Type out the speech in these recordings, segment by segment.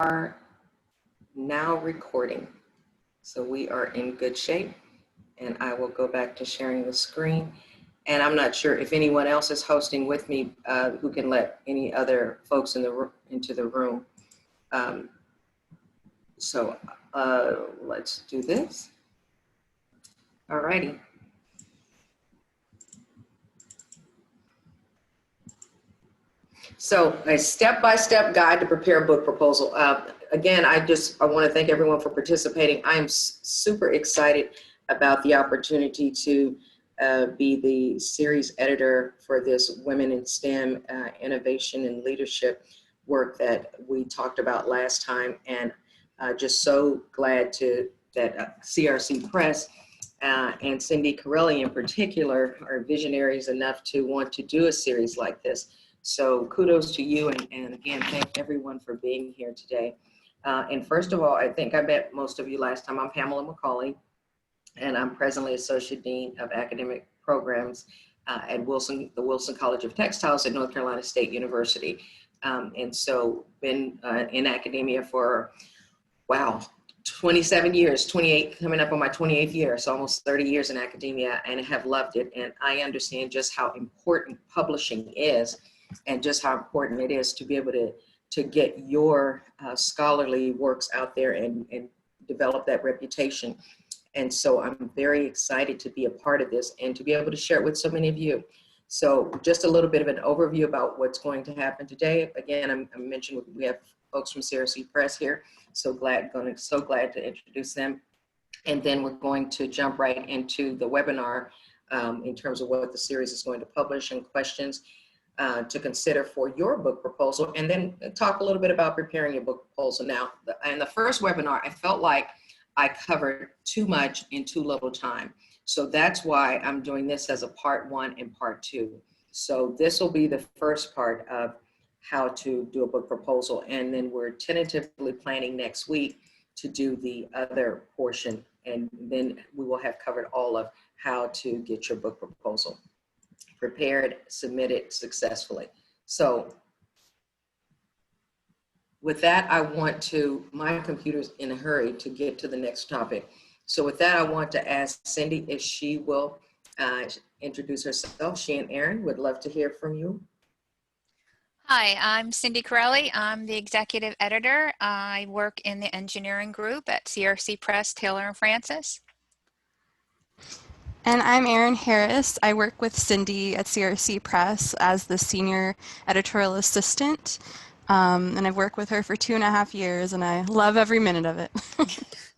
are now recording. So we are in good shape, and I will go back to sharing the screen. And I'm not sure if anyone else is hosting with me who can let any other folks into the room. Let's do this. All righty. So a step-by-step guide to prepare a book proposal. Again, I want to thank everyone for participating. I am super excited about the opportunity to be the series editor for this Women in STEM innovation and leadership work that we talked about last time. And just so glad that CRC Press and Cindy Carelli in particular are visionaries enough to want to do a series like this. So kudos to you, and again, thank everyone for being here today. And first of all, I think I met most of you last time. I'm Pamela McCauley, and I'm presently Associate Dean of Academic Programs at the Wilson College of Textiles at North Carolina State University. And so been in academia for, wow, 27 years, 28, coming up on my 28th year, so almost 30 years in academia, and have loved it. And I understand just how important publishing is, and just how important it is to be able to get your scholarly works out there and develop that reputation. And so I'm very excited to be a part of this and to be able to share it with so many of you. So just a little bit of an overview about what's going to happen today. Again, I mentioned we have folks from CRC Press here. So glad to introduce them. And then we're going to jump right into the webinar in terms of what the series is going to publish and questions to consider for your book proposal, and then talk a little bit about preparing your book proposal. Now, in the first webinar, I felt like I covered too much in too little time. So that's why I'm doing this as a part 1 and part 2. So this will be the first part of how to do a book proposal, and then we're tentatively planning next week to do the other portion, and then we will have covered all of how to get your book proposal prepared, submitted successfully. So with that, my computer's in a hurry to get to the next topic. So with that, I want to ask Cindy if she will introduce herself. She and Aaron would love to hear from you. Hi, I'm Cindy Carelli. I'm the executive editor. I work in the engineering group at CRC Press, Taylor & Francis. And I'm Erin Harris. I work with Cindy at CRC Press as the senior editorial assistant. And I've worked with her for 2.5 years, and I love every minute of it.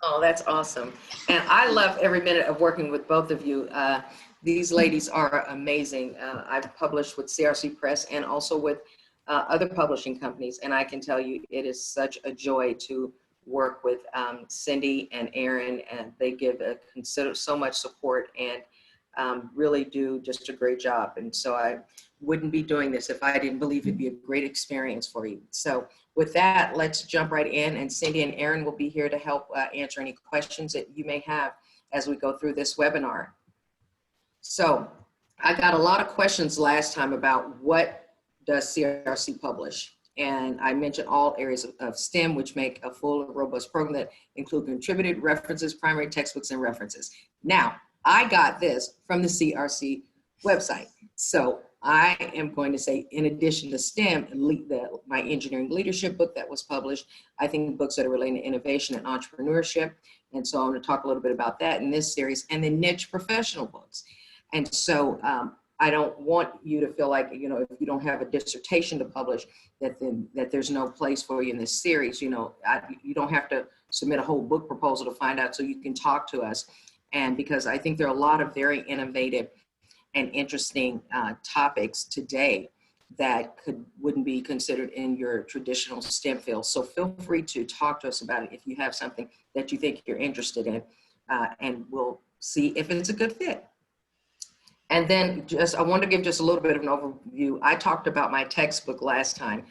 Oh, that's awesome. And I love every minute of working with both of you. These ladies are amazing. I've published with CRC Press and also with other publishing companies, and I can tell you it is such a joy to work with Cindy and Aaron, and they give so much support and really do just a great job. And so I wouldn't be doing this if I didn't believe it'd be a great experience for you. So with that, let's jump right in, and Cindy and Aaron will be here to help answer any questions that you may have as we go through this webinar. So I got a lot of questions last time about what does CRC publish? And I mentioned all areas of STEM, which make a full and robust program that include contributed references, primary textbooks, and references. Now, I got this from the CRC website. So I am going to say, in addition to STEM, my engineering leadership book that was published, I think books that are related to innovation and entrepreneurship. And so I'm going to talk a little bit about that in this series, and then niche professional books. And so I don't want you to feel like, if you don't have a dissertation to publish, that there's no place for you in this series. You don't have to submit a whole book proposal to find out, so you can talk to us. And because I think there are a lot of very innovative and interesting topics today that wouldn't be considered in your traditional STEM field. So feel free to talk to us about it if you have something that you think you're interested in, and we'll see if it's a good fit. And then I want to give just a little bit of an overview. I talked about my textbook last time,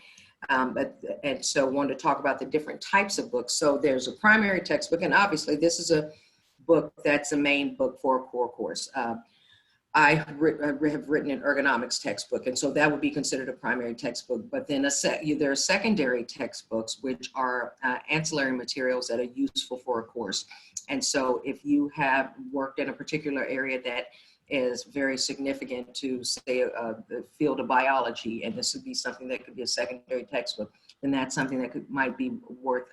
and so I wanted to talk about the different types of books. So there's a primary textbook, and obviously this is a book that's a main book for a core course. I have written an ergonomics textbook, and so that would be considered a primary textbook. But then there are secondary textbooks, which are ancillary materials that are useful for a course. And so if you have worked in a particular area that is very significant to, say, the field of biology, and this would be something that could be a secondary textbook, then that's something that might be worth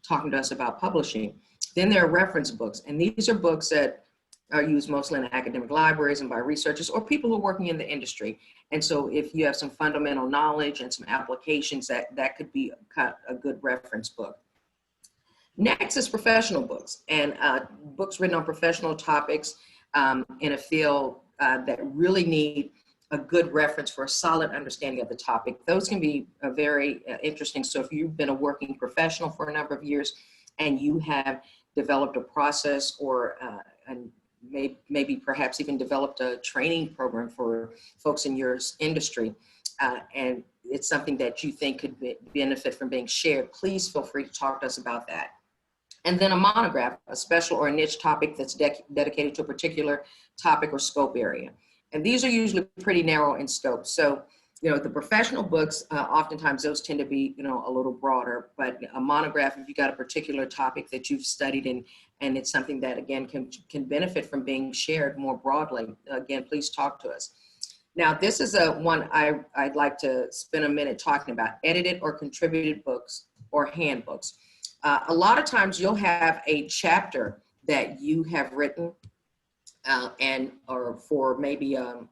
talking to us about publishing. Then there are reference books, and these are books that are used mostly in academic libraries and by researchers or people who are working in the industry. And so if you have some fundamental knowledge and some applications, that could be a good reference book. Next is professional books, and books written on professional topics in a field that really need a good reference for a solid understanding of the topic. Those can be very interesting. So if you've been a working professional for a number of years and you have developed a process or maybe perhaps even developed a training program for folks in your industry, and it's something that you think could benefit from being shared, please feel free to talk to us about that. And then a monograph, a special or a niche topic that's dedicated to a particular topic or scope area. And these are usually pretty narrow in scope. So, you know, the professional books, oftentimes those tend to be, you know, a little broader, but a monograph, if you got a particular topic that you've studied and it's something that, again, can benefit from being shared more broadly, again, please talk to us. Now, this is one I'd like to spend a minute talking about: edited or contributed books or handbooks. A lot of times you'll have a chapter that you have written or for maybe a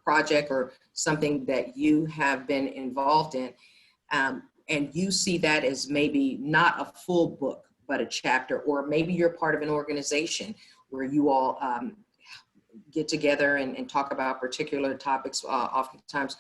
project or something that you have been involved in, and you see that as maybe not a full book, but a chapter, or maybe you're part of an organization where you all get together and talk about particular topics, oftentimes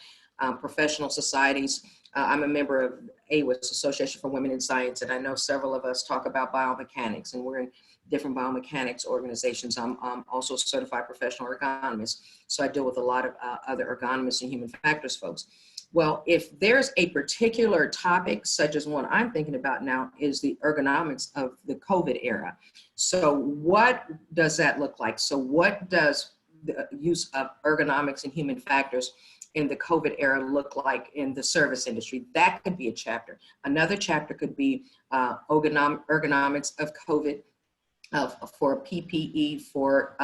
professional societies. I'm a member of AWIS, Association for Women in Science, and I know several of us talk about biomechanics, and we're in different biomechanics organizations. I'm also a certified professional ergonomist, so I deal with a lot of other ergonomists and human factors folks. Well, if there's a particular topic, such as one I'm thinking about now, is the ergonomics of the COVID era. So what does that look like? So what does the use of ergonomics and human factors in the COVID era look like in the service industry? That could be a chapter. Another chapter could be ergonomics of COVID for PPE for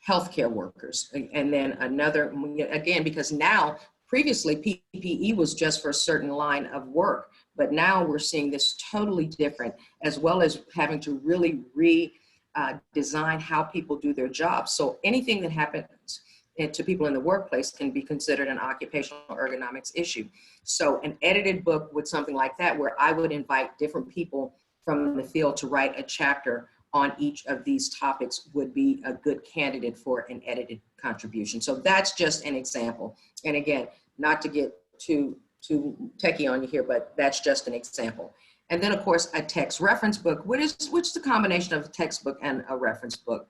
healthcare workers. And then another, again, because now, previously PPE was just for a certain line of work, but now we're seeing this totally different, as well as having to really redesign how people do their jobs. So anything that happens to people in the workplace can be considered an occupational ergonomics issue. So an edited book with something like that, where I would invite different people from the field to write a chapter on each of these topics, would be a good candidate for an edited contribution. So that's just an example. And again, not to get too techie on you here, but that's just an example. And then of course, a text reference book, which is the combination of a textbook and a reference book.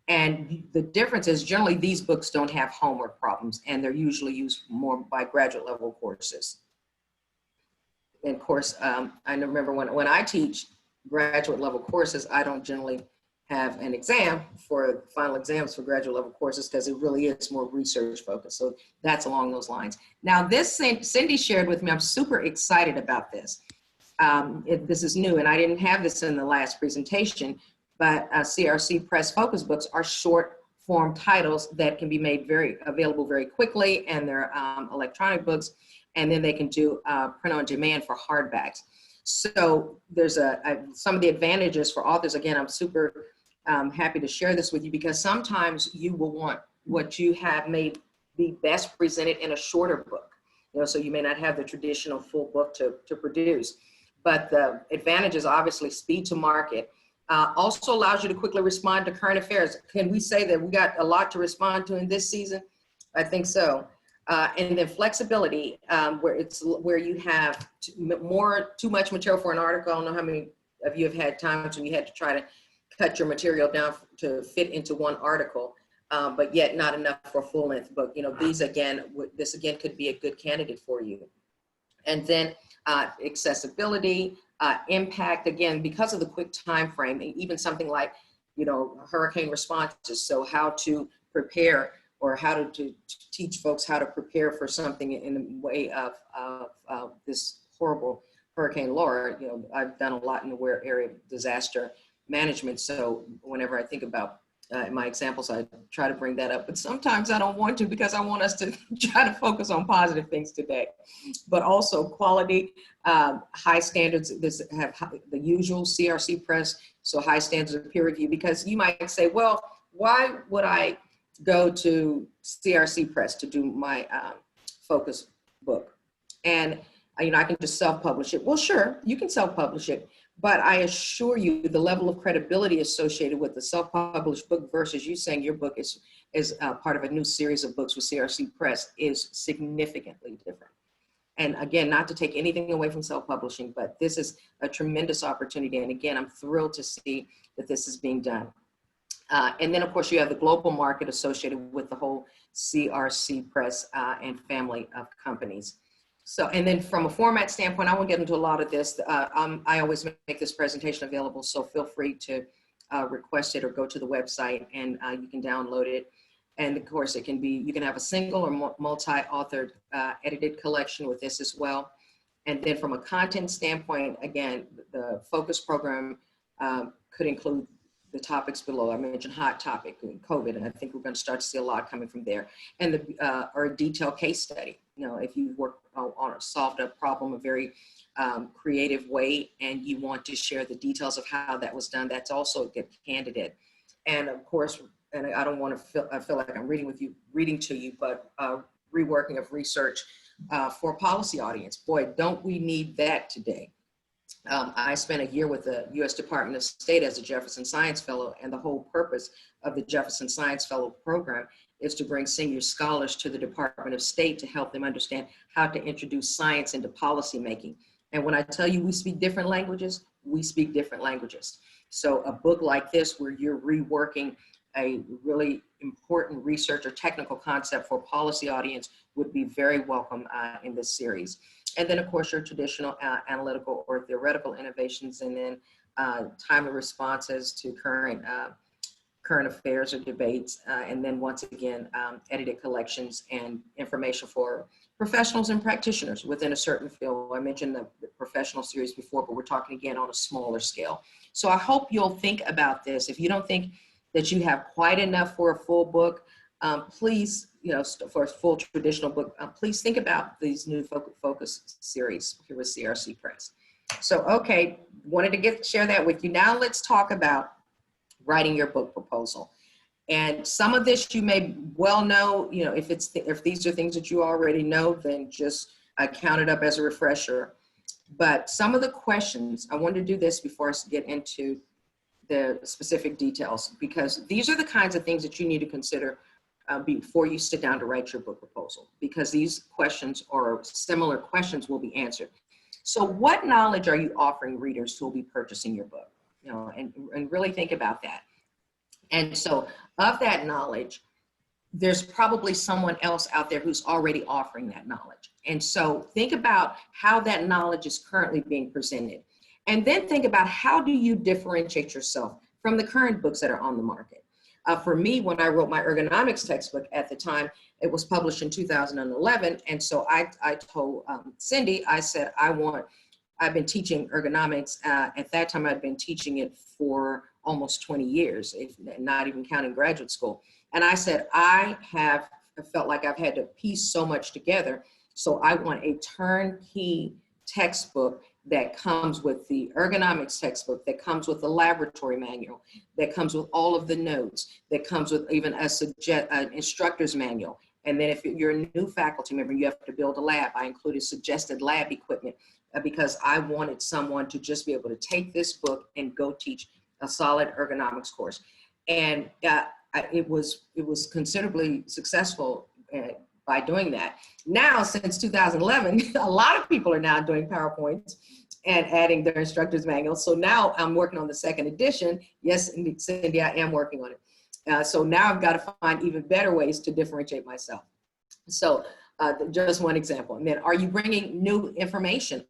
And the difference is generally these books don't have homework problems, and they're usually used more by graduate level courses. And of course, I remember when I teach graduate level courses, I don't generally have an exam for final exams for graduate level courses, because it really is more research focused. So that's along those lines. Now this Cindy shared with me, I'm super excited about this. This is new, and I didn't have this in the last presentation, but CRC Press focus books are short form titles that can be made available very quickly, and they're electronic books, and then they can do print on demand for hardbacks. So there's some of the advantages for authors. Again, I'm super happy to share this with you, because sometimes you will want what you have may be best presented in a shorter book. You know, so you may not have the traditional full book to produce. But the advantage is obviously speed to market. Also allows you to quickly respond to current affairs. Can we say that we got a lot to respond to in this season? I think so. And then flexibility, where you have too much material for an article. I don't know how many of you have had times when you had to try to cut your material down to fit into one article, but yet not enough for a full-length book. You know, this again could be a good candidate for you. And then accessibility, impact, again, because of the quick time frame, even something like, you know, hurricane responses. So how to prepare or how to teach folks how to prepare for something in the way of this horrible Hurricane Laura. You know, I've done a lot in the area of disaster management. So whenever I think about in my examples, I try to bring that up, but sometimes I don't want to because I want us to try to focus on positive things today, but also quality, high standards. This have the usual CRC Press, so high standards of peer review, because you might say, well, why would I go to CRC Press to do my focus book? And you know, I can just self-publish it. Well, sure, you can self-publish it, but I assure you the level of credibility associated with the self-published book versus you saying your book is part of a new series of books with CRC Press is significantly different. And again, not to take anything away from self-publishing, but this is a tremendous opportunity. And again, I'm thrilled to see that this is being done. And then of course you have the global market associated with the whole CRC Press and family of companies. So, and then from a format standpoint, I won't get into a lot of this. I always make this presentation available, so feel free to request it or go to the website and you can download it. And of course it can be, you can have a single or multi-authored edited collection with this as well. And then from a content standpoint, again, the focus program could include the topics below. I mentioned hot topic, COVID, and I think we're going to start to see a lot coming from there. And or a detailed case study. You know, if you work on solved a problem a very creative way, and you want to share the details of how that was done, that's also a good candidate. And of course, and I don't want to feel like I'm reading to you, but reworking of research for a policy audience. Boy, don't we need that today. I spent a year with the U.S. Department of State as a Jefferson Science Fellow, and the whole purpose of the Jefferson Science Fellow program is to bring senior scholars to the Department of State to help them understand how to introduce science into policy making. And when I tell you we speak different languages, we speak different languages. So a book like this, where you're reworking a really important research or technical concept for a policy audience, would be very welcome in this series. And then of course your traditional analytical or theoretical innovations, and then timely responses to current affairs or debates. And then once again, edited collections and information for professionals and practitioners within a certain field. I mentioned the professional series before, but we're talking again on a smaller scale. So I hope you'll think about this. If you don't think that you have quite enough for a full book, please, you know, for a full traditional book, please think about these new focus series here with CRC Press. So, okay, wanted to share that with you. Now let's talk about writing your book proposal. And some of this you may well know, you know, if these are things that you already know, then just count it up as a refresher. But some of the questions, I wanted to do this before I get into the specific details, because these are the kinds of things that you need to consider before you sit down to write your book proposal, because these questions or similar questions will be answered. So what knowledge are you offering readers who will be purchasing your book? You know, and really think about that. And so of that knowledge, there's probably someone else out there who's already offering that knowledge. And so think about how that knowledge is currently being presented. And then think about, how do you differentiate yourself from the current books that are on the market? For me, when I wrote my ergonomics textbook at the time, it was published in 2011. And so I told Cindy, I said, I've been teaching ergonomics. At that time, I'd been teaching it for almost 20 years, not even counting graduate school. And I said, I have felt like I've had to piece so much together. So I want a turnkey textbook that comes with the ergonomics textbook, that comes with the laboratory manual, that comes with all of the notes, that comes with even an instructor's manual. And then if you're a new faculty member, you have to build a lab. I included suggested lab equipment because I wanted someone to just be able to take this book and go teach a solid ergonomics course. And it was considerably successful by doing that. Now, since 2011, a lot of people are now doing PowerPoints and adding their instructor's manual. So now I'm working on the second edition. Yes, Cindy, I am working on it. So now I've got to find even better ways to differentiate myself. So just one example. And then, are you bringing new information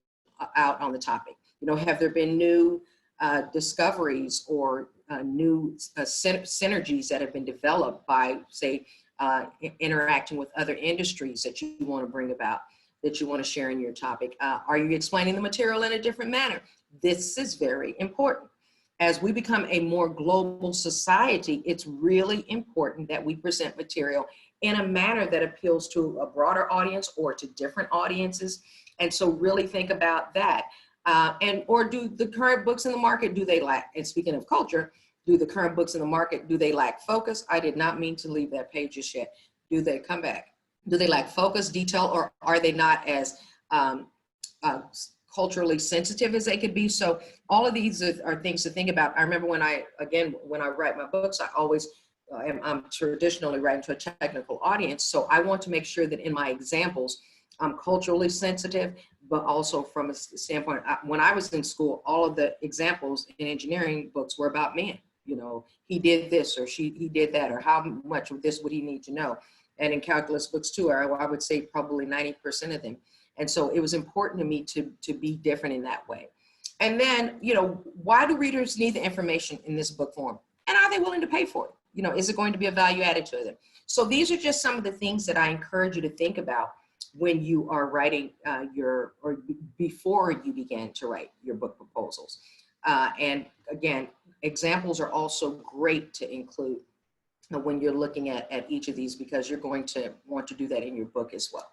out on the topic? You know, have there been new discoveries or new synergies that have been developed by, say, interacting with other industries that you want to bring about, that you want to share in your topic? Are you explaining the material in a different manner? This is very important. As we become a more global society, it's really important that we present material in a manner that appeals to a broader audience or to different audiences. And so really think about that. Or do the current books in the market, do they lack, and speaking of culture, do the current books in the market, do they lack focus? I did not mean to leave that page just yet. Do they come back? Do they lack focus, detail, or are they not as culturally sensitive as they could be? So all of these are things to think about. I remember when I write my books, I always, I'm traditionally writing to a technical audience. So I want to make sure that in my examples, I'm culturally sensitive, but also from a standpoint, when I was in school, all of the examples in engineering books were about men. You know, he did this or he did that, or how much of this would he need to know? And in calculus books too, I would say probably 90% of them. And so it was important to me to be different in that way. And then, you know, why do readers need the information in this book form? And are they willing to pay for it? You know, is it going to be a value added to them? So these are just some of the things that I encourage you to think about when you are writing before you begin to write your book proposals. And again, examples are also great to include when you're looking at each of these, because you're going to want to do that in your book as well.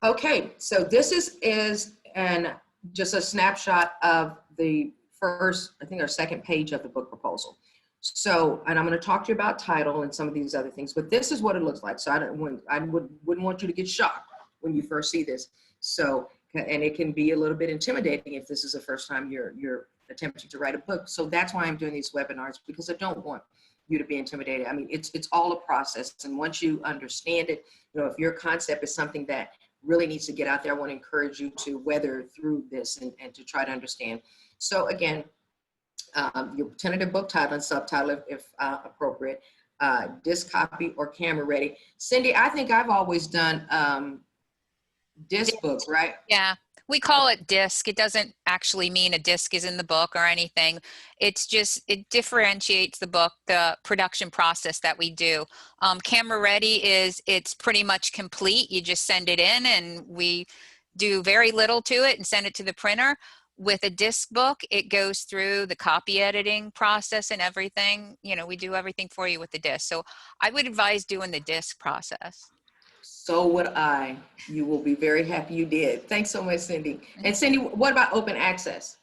Okay, so this is just a snapshot of the first, I think, our second page of the book proposal. So, and I'm going to talk to you about title and some of these other things, but this is what it looks like. So I wouldn't want you to get shocked when you first see this. So, and it can be a little bit intimidating if this is the first time you're attempting to write a book. So that's why I'm doing these webinars, because I don't want you to be intimidated. I mean, it's all a process. And once you understand it, you know, if your concept is something that really needs to get out there, I want to encourage you to weather through this and to try to understand. So again, your tentative book title and subtitle, if appropriate, disc copy or camera ready. Cindy, I think I've always done disc book, right? Yeah, we call it disc. It doesn't actually mean a disc is in the book or anything. It's just, it differentiates the book, the production process that we do. Camera ready it's pretty much complete. You just send it in and we do very little to it and send it to the printer. With a disc book, it goes through the copy editing process and everything. You know, we do everything for you with the disc. So I would advise doing the disc process. So would I. You will be very happy you did. Thanks so much, Cindy. And Cindy, what about open access?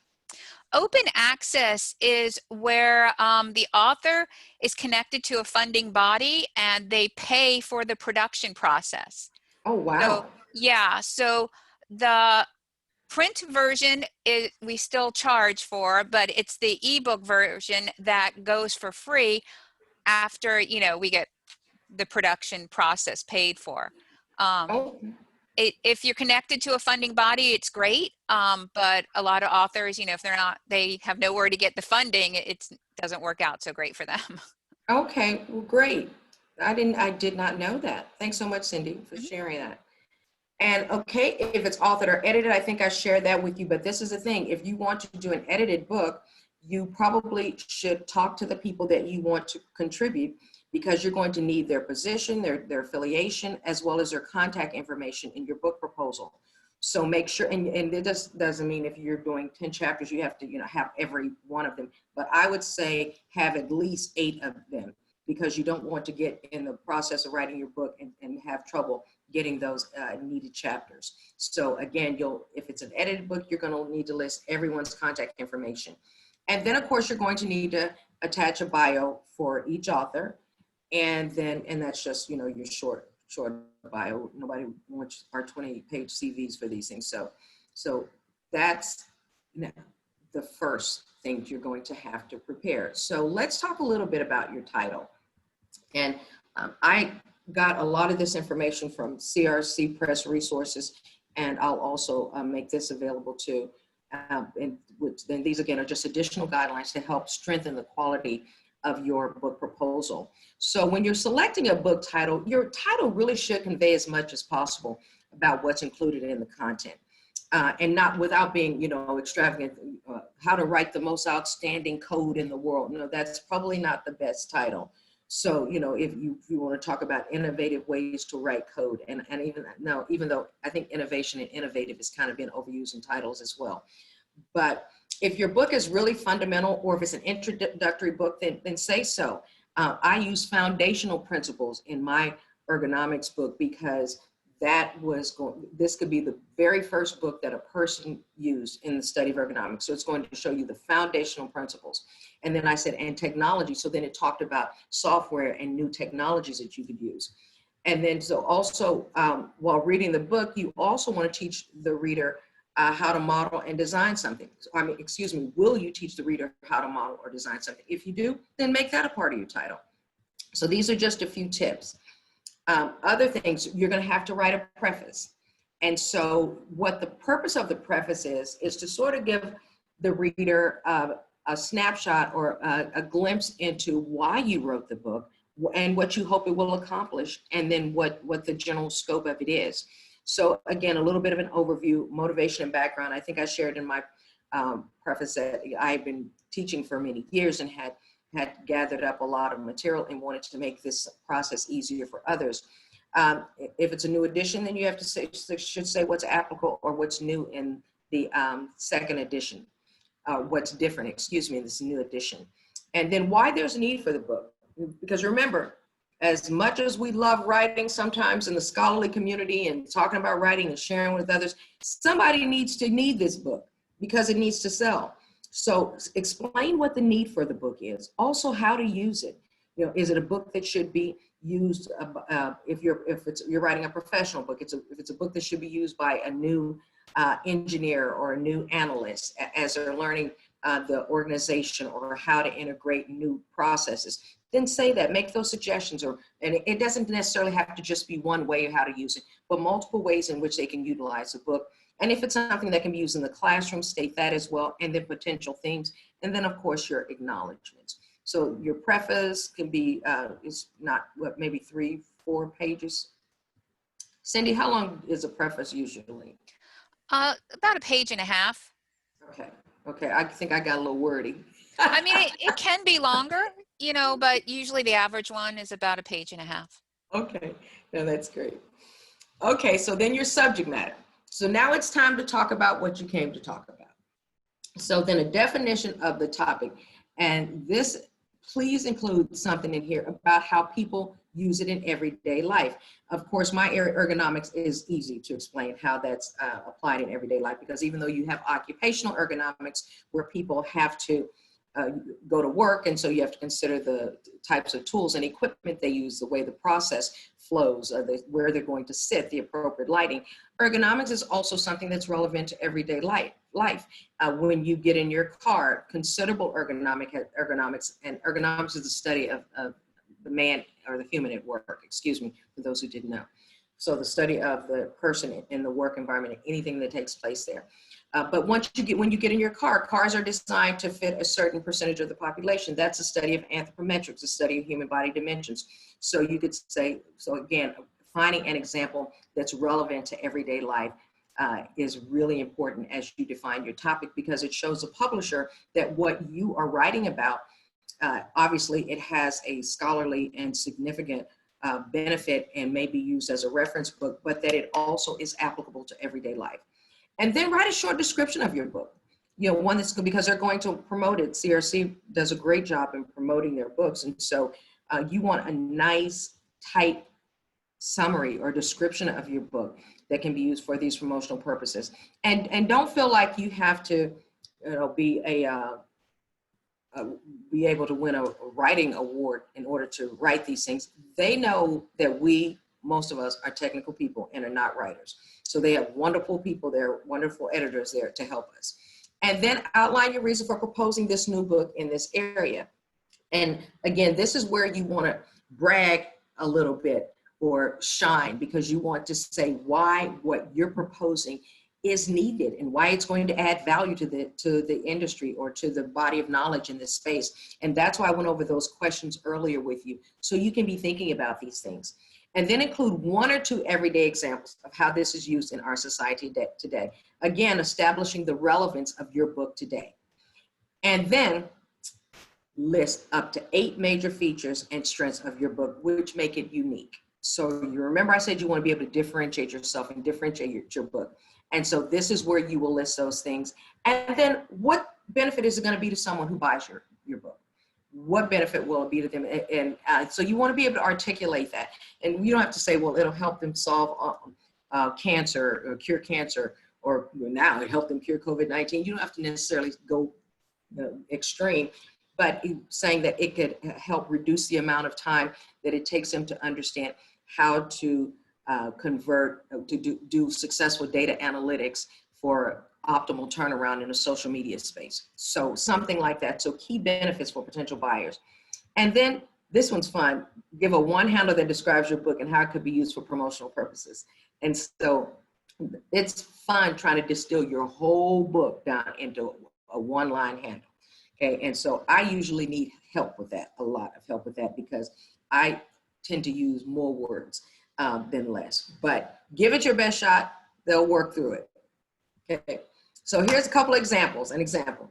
Open access is where the author is connected to a funding body and they pay for the production process. Oh, wow. So, yeah, so the print version we still charge for, but it's the ebook version that goes for free after, you know, we get the production process paid for. If you're connected to a funding body, it's great. But a lot of authors, you know, if they have nowhere to get the funding, it doesn't work out so great for them. Okay, well, great. I did not know that. Thanks so much, Cindy, for sharing that. And okay, if it's authored or edited, I think I shared that with you, but this is the thing. If you want to do an edited book, you probably should talk to the people that you want to contribute, because you're going to need their position, their affiliation, as well as their contact information in your book proposal. So make sure, and it just doesn't mean if you're doing 10 chapters, you have to, you know, have every one of them, but I would say have at least 8 of them, because you don't want to get in the process of writing your book and have trouble getting those needed chapters. So again, if it's an edited book, you're going to need to list everyone's contact information. And then of course, you're going to need to attach a bio for each author. And that's just, you know, your short bio. Nobody wants our 20-page CVs for these things. So that's the first thing you're going to have to prepare. So let's talk a little bit about your title. And I got a lot of this information from CRC Press Resources, and I'll also make this available too. And these again are just additional guidelines to help strengthen the quality of your book proposal. So when you're selecting a book title, your title really should convey as much as possible about what's included in the content. And not without being, you know, extravagant, how to write the most outstanding code in the world. No, that's probably not the best title. So, you know, if you want to talk about innovative ways to write code, and even though I think innovation and innovative has kind of been overused in titles as well. But if your book is really fundamental, or if it's an introductory book, then say so. I use foundational principles in my ergonomics book because this could be the very first book that a person used in the study of ergonomics. So it's going to show you the foundational principles. And then I said, and technology. So then it talked about software and new technologies that you could use. And then so also while reading the book, you also want to teach the reader how to model and design something. Will you teach the reader how to model or design something? If you do, then make that a part of your title. So these are just a few tips. Other things, you're going to have to write a preface. And so what the purpose of the preface is to sort of give the reader a snapshot or a glimpse into why you wrote the book and what you hope it will accomplish, and then what the general scope of it is. So again, a little bit of an overview, motivation and background. I think I shared in my preface that I've been teaching for many years and had gathered up a lot of material and wanted to make this process easier for others. If it's a new edition, then you have to should say what's applicable or what's new in the second edition, what's different, in this new edition. And then why there's a need for the book. Because remember, as much as we love writing sometimes in the scholarly community and talking about writing and sharing with others, somebody needs to need this book because it needs to sell. So explain what the need for the book is. Also, how to use it. You know, is it a book that should be used if you're writing a professional book? If it's a book that should be used by a new engineer or a new analyst as they're learning the organization or how to integrate new processes. Then say that, make those suggestions, and it doesn't necessarily have to just be one way of how to use it, but multiple ways in which they can utilize the book. And if it's something that can be used in the classroom, state that as well, and then potential themes, and then of course your acknowledgments. So your preface can be, it's not, maybe 3-4 pages. Cindy, how long is a preface usually? About a page and a half. Okay, I think I got a little wordy. I mean, it can be longer, you know, but usually the average one is about a page and a half. Okay, no, that's great. Okay, so then your subject matter. So now it's time to talk about what you came to talk about. So then a definition of the topic, and this, please include something in here about how people use it in everyday life. Of course, my area ergonomics is easy to explain how that's applied in everyday life, because even though you have occupational ergonomics where people have to go to work, and so you have to consider the types of tools and equipment they use, the way the process flows, where they're going to sit, the appropriate lighting. Ergonomics is also something that's relevant to everyday life. When you get in your car, considerable ergonomics, and ergonomics is the study of the man or the human at work, for those who didn't know. So the study of the person in the work environment and anything that takes place there. But when you get in your car, cars are designed to fit a certain percentage of the population. That's a study of anthropometrics, a study of human body dimensions. So you could say, so again, finding an example that's relevant to everyday life is really important as you define your topic, because it shows a publisher that what you are writing about, obviously it has a scholarly and significant benefit and may be used as a reference book, but that it also is applicable to everyday life. And then write a short description of your book. You know, one that's good because they're going to promote it. CRC does a great job in promoting their books. And so you want a nice, tight summary or description of your book that can be used for these promotional purposes. And don't feel like you have to, you know, be able to win a writing award in order to write these things. They know that most of us are technical people and are not writers. So they have wonderful people there, wonderful editors there to help us. And then outline your reason for proposing this new book in this area. And again, this is where you want to brag a little bit or shine, because you want to say why what you're proposing is needed and why it's going to add value to the industry or to the body of knowledge in this space. And that's why I went over those questions earlier with you, so you can be thinking about these things. And then include 1 or 2 everyday examples of how this is used in our society today. Again, establishing the relevance of your book today. And then list up to 8 major features and strengths of your book, which make it unique. So you remember I said you want to be able to differentiate yourself and differentiate your book. And so this is where you will list those things. And then what benefit is it going to be to someone who buys your book? What benefit will it be to them? And so you want to be able to articulate that. And you don't have to say, well, it'll help them solve cancer or cure cancer, or now it helped them cure COVID-19. You don't have to necessarily go extreme, but saying that it could help reduce the amount of time that it takes them to understand how to convert, to do successful data analytics for optimal turnaround in a social media space. So something like that. So key benefits for potential buyers. And then this one's fun. Give a one handle that describes your book and how it could be used for promotional purposes. And so it's fun trying to distill your whole book down into a one-line handle. Okay, and so I usually need help with that, a lot of help with that, because I tend to use more words than less. But give it your best shot, they'll work through it. Okay, so here's a couple examples. An example.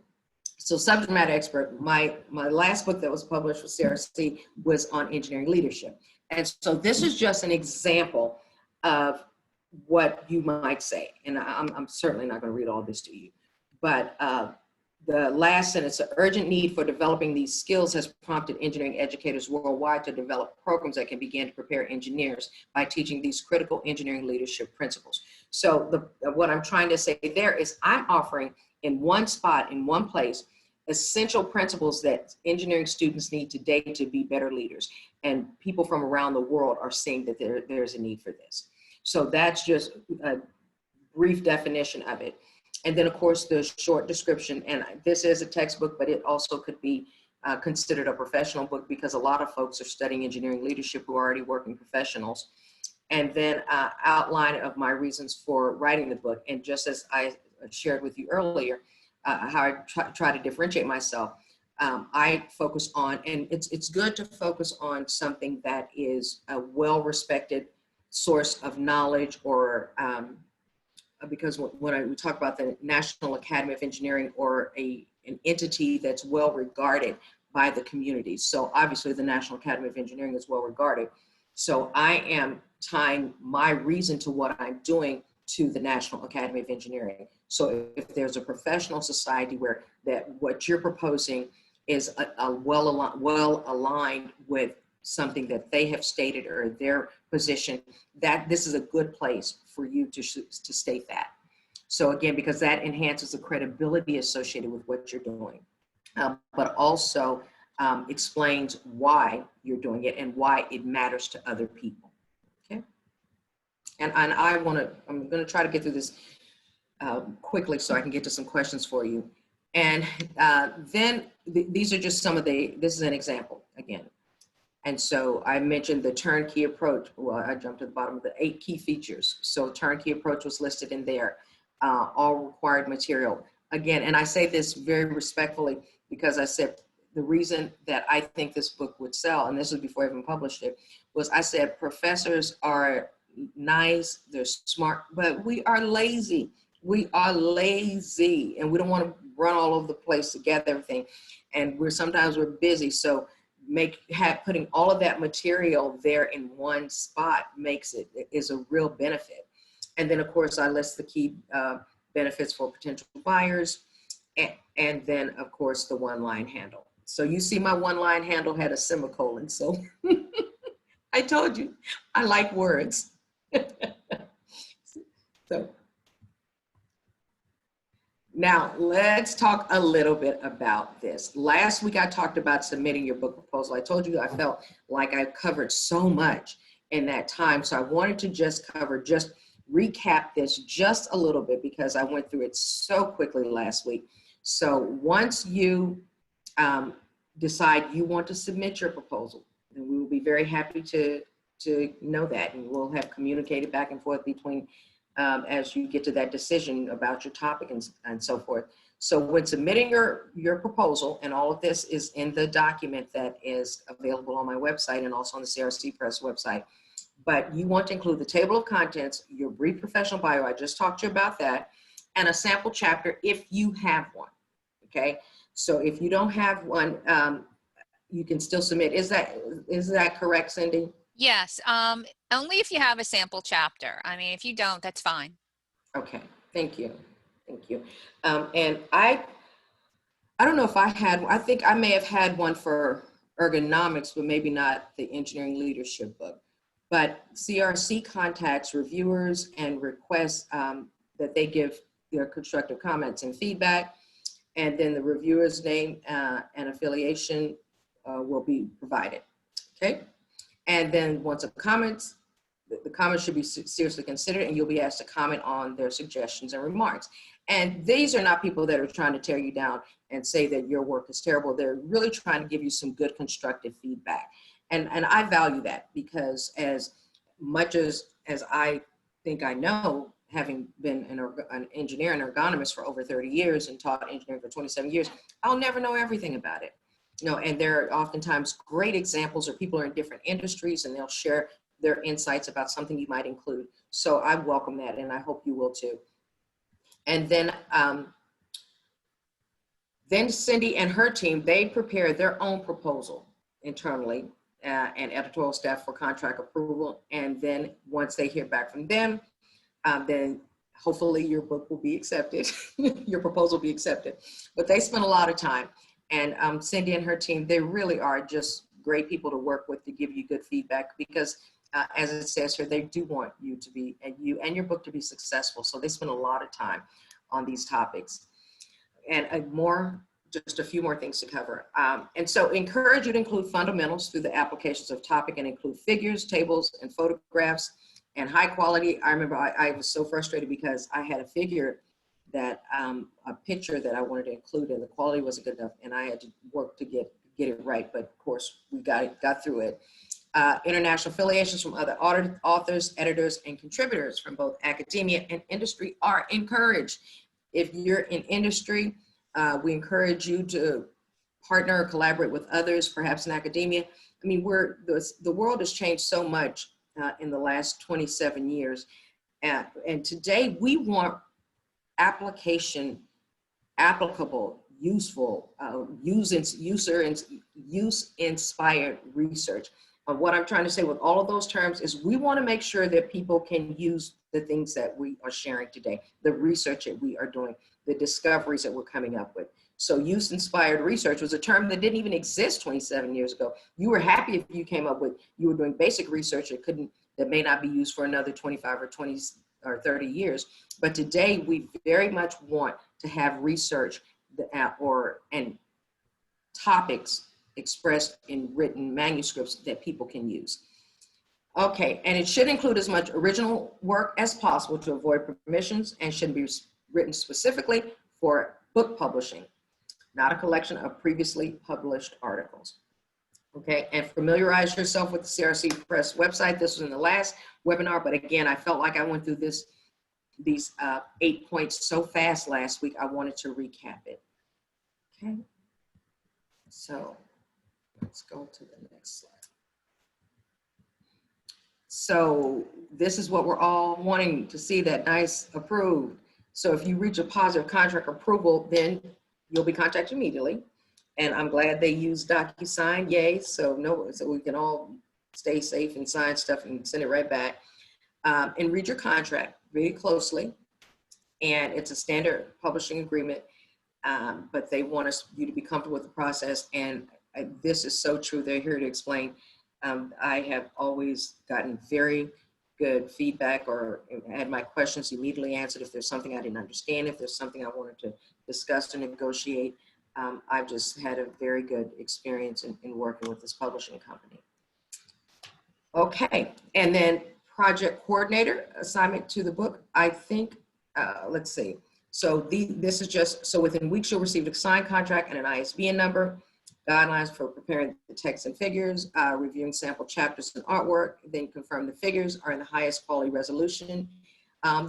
So subject matter expert, my last book that was published with CRC was on engineering leadership. And so this is just an example of what you might say. And I'm certainly not going to read all this to you, but the last sentence, the urgent need for developing these skills has prompted engineering educators worldwide to develop programs that can begin to prepare engineers by teaching these critical engineering leadership principles. So what I'm trying to say there is I'm offering in one spot, in one place, essential principles that engineering students need today to be better leaders. And people from around the world are seeing that there's a need for this. So that's just a brief definition of it. And then, of course, the short description, and this is a textbook, but it also could be considered a professional book because a lot of folks are studying engineering leadership who are already working professionals. And then outline of my reasons for writing the book. And just as I shared with you earlier, how I try to differentiate myself, I focus on, and it's good to focus on something that is a well-respected source of knowledge, or because when we talk about the National Academy of Engineering, or an entity that's well regarded by the community. So obviously the National Academy of Engineering is well regarded. So I am tying my reason to what I'm doing to the National Academy of Engineering. So if there's a professional society where what you're proposing is well aligned with something that they have stated or their position, that this is a good place for you to state that. So again, because that enhances the credibility associated with what you're doing, but also explains why you're doing it and why it matters to other people. Okay. And I'm gonna try to get through this quickly so I can get to some questions for you. And then these are just some of this is an example again. And so I mentioned the turnkey approach. Well, I jumped to the bottom of the 8 key features. So turnkey approach was listed in there, all required material. Again, and I say this very respectfully because I said the reason that I think this book would sell, and this was before I even published it, was I said professors are nice, they're smart, but we are lazy. We are lazy and we don't want to run all over the place to gather everything. And sometimes we're busy. So putting all of that material there in one spot is a real benefit. And then of course I list the key benefits for potential buyers, and then of course the one-line handle. So you see my one-line handle had a semicolon, so I told you I like words. So now let's talk a little bit about this. Last week I talked about submitting your book proposal. I told you I felt like I covered so much in that time. So I wanted to just recap this just a little bit because I went through it so quickly last week. So once you decide you want to submit your proposal, then we will be very happy to know that, and we'll have communicated back and forth between as you get to that decision about your topic and so forth. So when submitting your proposal, and all of this is in the document that is available on my website and also on the CRC Press website, but you want to include the table of contents, your brief professional bio, I just talked to you about that, and a sample chapter if you have one, okay? So if you don't have one, you can still submit. Is that correct, Cindy? Yes, only if you have a sample chapter. I mean, if you don't, that's fine. Okay, thank you. Thank you. And I don't know if I think I may have had one for ergonomics, but maybe not the engineering leadership book. But CRC contacts reviewers and requests that they give their constructive comments and feedback. And then the reviewer's name and affiliation will be provided, okay? And then once the comments should be seriously considered, and you'll be asked to comment on their suggestions and remarks. And these are not people that are trying to tear you down and say that your work is terrible. They're really trying to give you some good constructive feedback. And I value that, because as much as I think I know, having been an engineer and ergonomist for over 30 years and taught engineering for 27 years, I'll never know everything about it. You know, and there are oftentimes great examples, or people are in different industries and they'll share their insights about something you might include. So I welcome that, and I hope you will too. And then Cindy and her team, they prepare their own proposal internally and editorial staff for contract approval. And then once they hear back from them, then hopefully your book will be accepted, your proposal will be accepted. But they spend a lot of time. And Cindy and her team, they really are just great people to work with, to give you good feedback, because as it says here, they do want you to be, and you and your book to be successful. So they spend a lot of time on these topics. And just a few more things to cover. And so encourage you to include fundamentals through the applications of topic, and include figures, tables, and photographs, and high quality. I remember I was so frustrated because I had a figure that, a picture that I wanted to include, and the quality wasn't good enough, and I had to work to get it right. But of course, we got through it. International affiliations from other authors, editors, and contributors from both academia and industry are encouraged. If you're in industry, we encourage you to partner or collaborate with others, perhaps in academia. I mean, the world has changed so much in the last 27 years. And today we want applicable, useful, use-inspired research. What I'm trying to say with all of those terms is we want to make sure that people can use the things that we are sharing today, the research that we are doing, the discoveries that we're coming up with. So use-inspired research was a term that didn't even exist 27 years ago. You were happy if you came up with, you were doing basic research that may not be used for another 25 or 20 or 30 years. But today we very much want to have research and topics expressed in written manuscripts that people can use. Okay, and it should include as much original work as possible to avoid permissions, and should be written specifically for book publishing, not a collection of previously published articles. Okay, and familiarize yourself with the CRC Press website. This was in the last webinar, but again, I felt like I went through these 8 points so fast last week, I wanted to recap it. Okay, so let's go to the next slide. So this is what we're all wanting to see, that nice approved. So if you reach a positive contract approval, then you'll be contacted immediately. And I'm glad they use DocuSign, yay. So we can all stay safe and sign stuff and send it right back. And read your contract very closely. And it's a standard publishing agreement, but they want you to be comfortable with the process. And this is so true. They're here to explain. I have always gotten very good feedback, or had my questions immediately answered. If there's something I didn't understand, if there's something I wanted to discuss or negotiate, I've just had a very good experience in working with this publishing company. Okay, and then project coordinator assignment to the book. I think, let's see. So this is just, so within weeks you'll receive a signed contract and an ISBN number, guidelines for preparing the text and figures, reviewing sample chapters and artwork, then confirm the figures are in the highest quality resolution.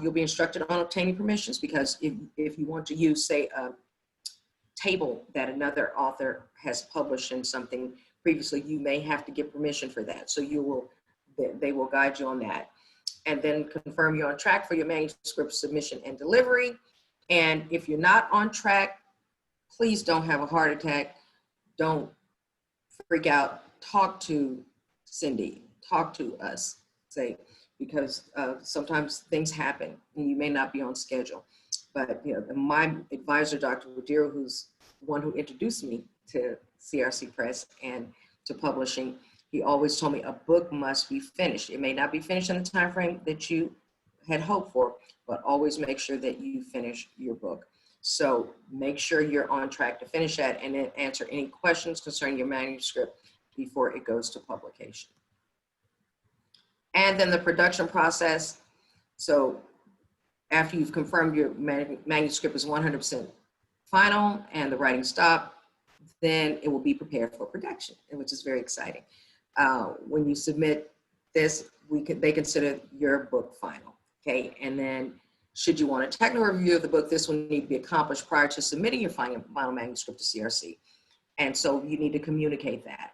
You'll be instructed on obtaining permissions, because if you want to use, say, a table that another author has published in something previously, you may have to get permission for that. So they will guide you on that. And then confirm you're on track for your manuscript submission and delivery. And if you're not on track, please don't have a heart attack. Don't freak out, talk to Cindy, talk to us, say, because sometimes things happen and you may not be on schedule. But you know, my advisor, Dr. Wadira, who's the one who introduced me to CRC Press and to publishing, he always told me a book must be finished. It may not be finished in the time frame that you had hoped for, but always make sure that you finish your book. So make sure you're on track to finish that, and then answer any questions concerning your manuscript before it goes to publication. And then the production process. So after you've confirmed your manuscript is 100% final and the writing stopped, then it will be prepared for production, which is very exciting. When you submit this, they consider your book final, okay? And then should you want a technical review of the book, this will need to be accomplished prior to submitting your final manuscript to CRC. And so you need to communicate that.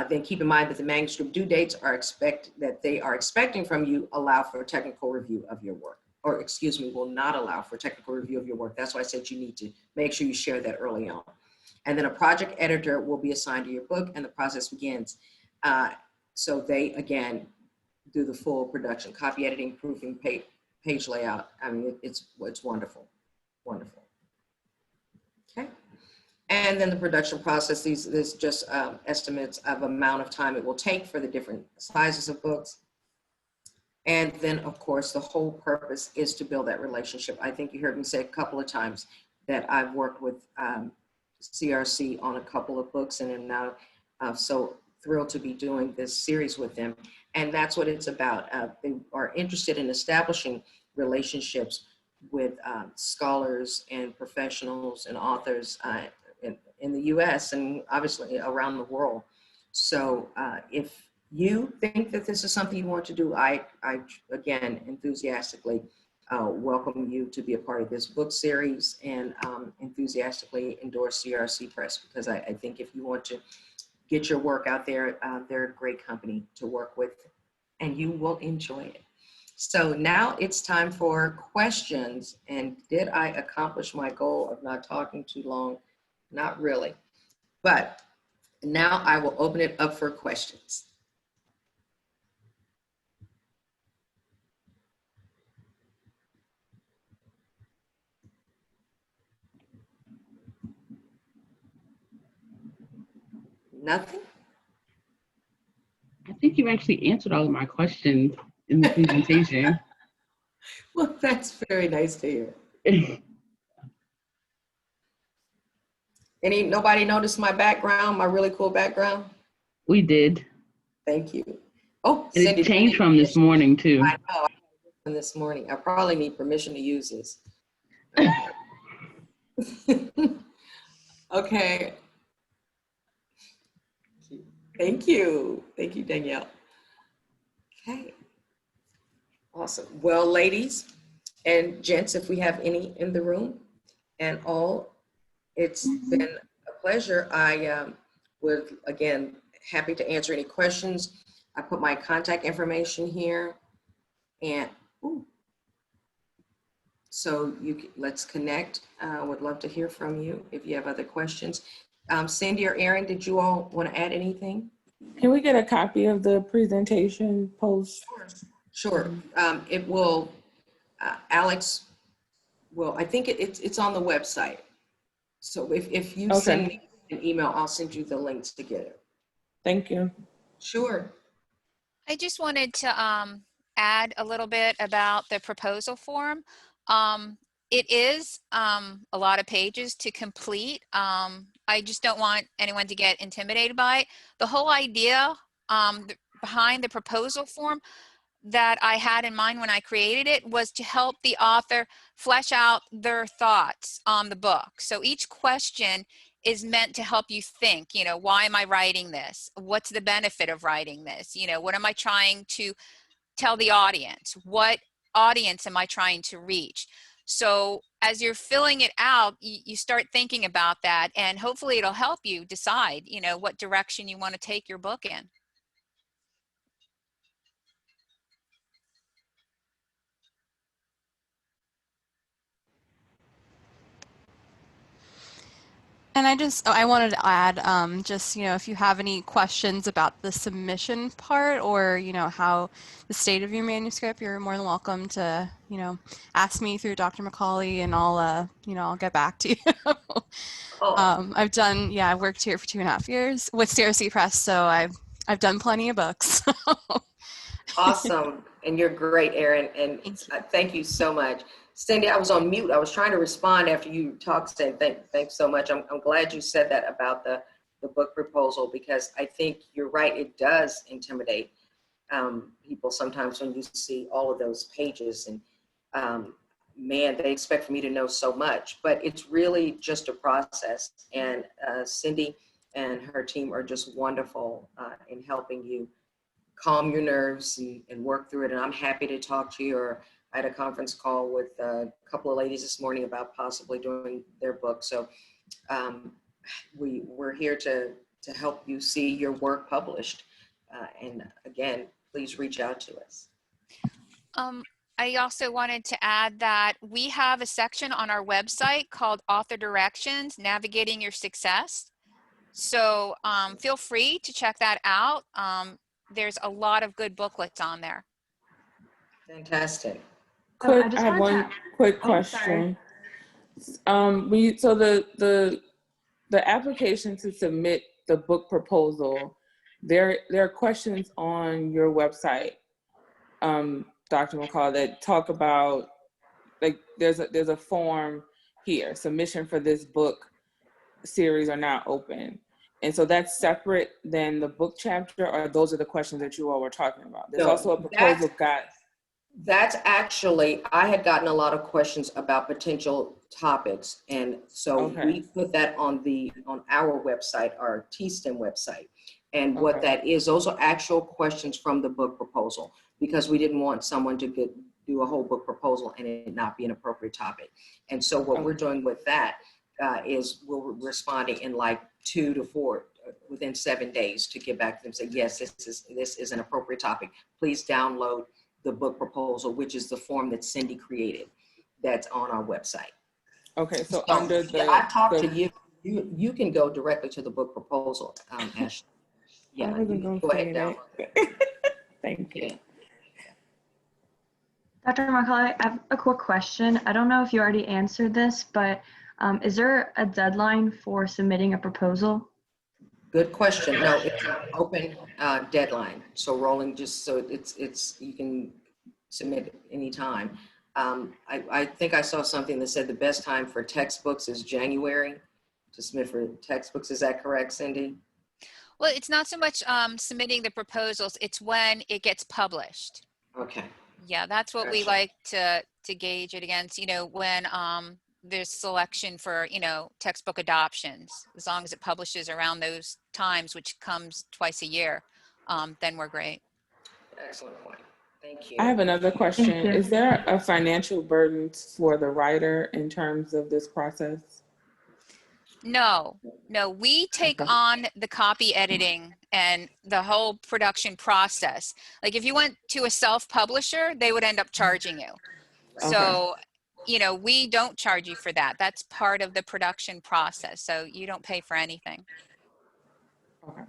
Then keep in mind that the manuscript due dates that they are expecting from you allow for a technical review of your work, or excuse me, will not allow for technical review of your work. That's why I said you need to make sure you share that early on. And then a project editor will be assigned to your book and the process begins. So they, again, do the full production, copy editing, proofing, page layout. I mean, it's wonderful, wonderful. Okay. And then the production process, these just estimates of amount of time it will take for the different sizes of books. And then, of course, the whole purpose is to build that relationship. I think you heard me say a couple of times that I've worked with CRC on a couple of books, and am now so thrilled to be doing this series with them. And that's what it's about. They are interested in establishing relationships with scholars and professionals and authors in the US and obviously around the world. So if you think that this is something you want to do, I again, enthusiastically welcome you to be a part of this book series, and enthusiastically endorse CRC Press, because I think if you want to get your work out there, they're a great company to work with, and you will enjoy it. So now it's time for questions. And did I accomplish my goal of not talking too long? Not really. But now I will open it up for questions. Nothing? I think you actually answered all of my questions in the presentation. Well, that's very nice to hear. Nobody noticed my background, my really cool background? We did. Thank you. Oh, And Cindy, it changed from this morning too. I know, this morning. I probably need permission to use this. Okay. Thank you. Thank you, Danielle. Okay. Awesome. Well, ladies and gents, if we have any in the room and all, it's been a pleasure. I would, again, happy to answer any questions. I put my contact information here, and so let's connect. I would love to hear from you if you have other questions. Cindy or Aaron, did you all want to add anything? Can we get a copy of the presentation post? Sure. It will, Alex will, I think it's on the website. So if you send me an email, I'll send you the links to get it. Thank you. Sure. I just wanted to add a little bit about the proposal form. It is a lot of pages to complete. I just don't want anyone to get intimidated by it. The whole idea behind the proposal form that I had in mind when I created it was to help the author flesh out their thoughts on the book. So each question is meant to help you think, you know, why am I writing this? What's the benefit of writing this? You know, what am I trying to tell the audience? What audience am I trying to reach? So as you're filling it out, you start thinking about that, and hopefully it'll help you decide, you know, what direction you want to take your book in. And I wanted to add, just, if you have any questions about the submission part or, how the state of your manuscript, you're more than welcome to, ask me through Dr. McCauley and I'll get back to you. Oh, I've worked here for 2.5 years with CRC Press, so I've done plenty of books. awesome. And you're great, Erin. And Thank you. thank you so much. Cindy, I was on mute. I was trying to respond after you talked, saying thanks so much. I'm glad you said that about the book proposal, because I think you're right. It does intimidate people sometimes when you see all of those pages, and man, they expect for me to know so much, but it's really just a process. And Cindy and her team are just wonderful in helping you calm your nerves and work through it. And I'm happy to talk to you. Or I had a conference call with a couple of ladies this morning about possibly doing their book. So we're here to help you see your work published. And again, please reach out to us. I also wanted to add that we have a section on our website called Author Directions, Navigating Your Success. So feel free to check that out. There's a lot of good booklets on there. Fantastic. I just have wanted one to- quick Oh, question. So the application to submit the book proposal, there are questions on your website, Dr. McCall, that talk about, like, there's a form here, submission for this book series are now open. And so that's separate than the book chapter, or those are the questions that you all were talking about? There's No, also a proposal guide. That's actually, I had gotten a lot of questions about potential topics. And so Okay. we put that on our website, our TSTEM website. And what Okay. that is, those are actual questions from the book proposal, because we didn't want someone to do a whole book proposal and it not be an appropriate topic. And so what we're doing with that is we're responding in like 2 to 4 within 7 days to get back to them and say, yes, this is an appropriate topic. Please download the book proposal, which is the form that Cindy created that's on our website. Okay, so So, under the... yeah, I talked to you. You can go directly to the book proposal, Ashley. Yeah, I wasn't you gonna go ahead say down. that. Thank you. Yeah. Dr. McCauley, I have a quick question. I don't know if you already answered this, but is there a deadline for submitting a proposal? Good question. No, it's an open deadline. So rolling, just so it's you can submit anytime. I think I saw something that said the best time for textbooks is January to submit for textbooks. Is that correct, Cindy? Well, it's not so much submitting the proposals, it's when it gets published. Okay. Yeah, that's what we Gotcha. like to gauge it against, when there's selection for, textbook adoptions. As long as it publishes around those times, which comes twice a year, then we're great. Excellent point. Thank you. I have another question. Thank you. Is there a financial burden for the writer in terms of this process? No, we take Okay. on the copy editing and the whole production process. Like if you went to a self-publisher, they would end up charging you. Okay. So, we don't charge you for that. That's part of the production process. So you don't pay for anything. Okay.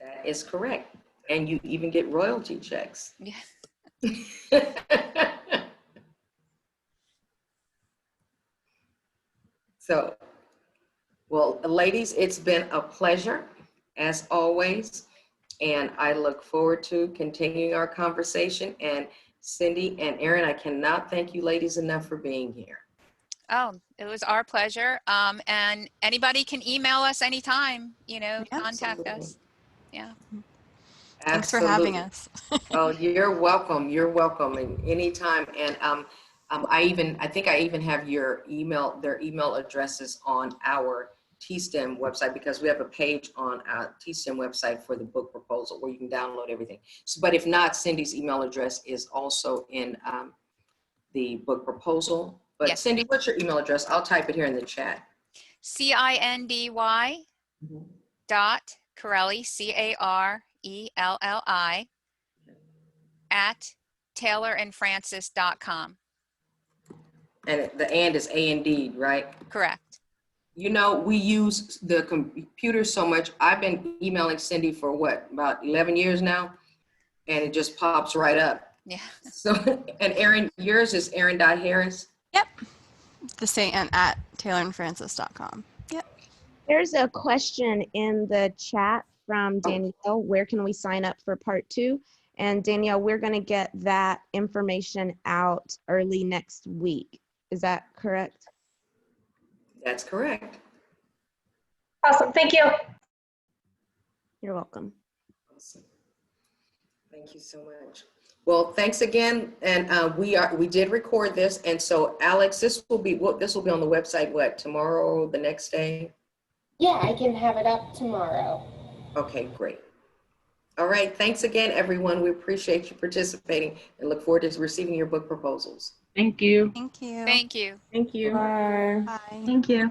That is correct. And you even get royalty checks. Yeah. So, well, ladies, it's been a pleasure as always. And I look forward to continuing our conversation. And Cindy and Erin, I cannot thank you ladies enough for being here. Oh, it was our pleasure. And anybody can email us anytime, contact us. Yeah. Thanks for having us. Oh, you're welcome. You're welcome. And anytime. And I think I even have their email addresses on our TSTEM website, because we have a page on our TSTEM website for the book proposal where you can download everything. So, but if not, Cindy's email address is also in the book proposal. But Yes. Cindy, what's your email address? I'll type it here in the chat. CINDY dot Carelli, CARELLI at taylorandfrancis.com. And the and is A-N-D, right? Correct. You know, we use the computer so much. I've been emailing Cindy for what, about 11 years now? And it just pops right up. Yeah. So, and Erin, yours is Erin.Harris. Yep. The same, and at taylorandfrancis.com. Yep. There's a question in the chat from Danielle. Where can we sign up for part 2? And Danielle, we're going to get that information out early next week. Is that correct? That's correct. Awesome. Thank you. You're welcome. Awesome. Thank you so much. Well, thanks again. And we did record this. And so Alex, this will be on the website, what, tomorrow, the next day? Yeah, I can have it up tomorrow. Okay, great. All right. Thanks again, everyone. We appreciate you participating and look forward to receiving your book proposals. Thank you. Thank you. Thank you. Thank you. Bye. Bye. Thank you.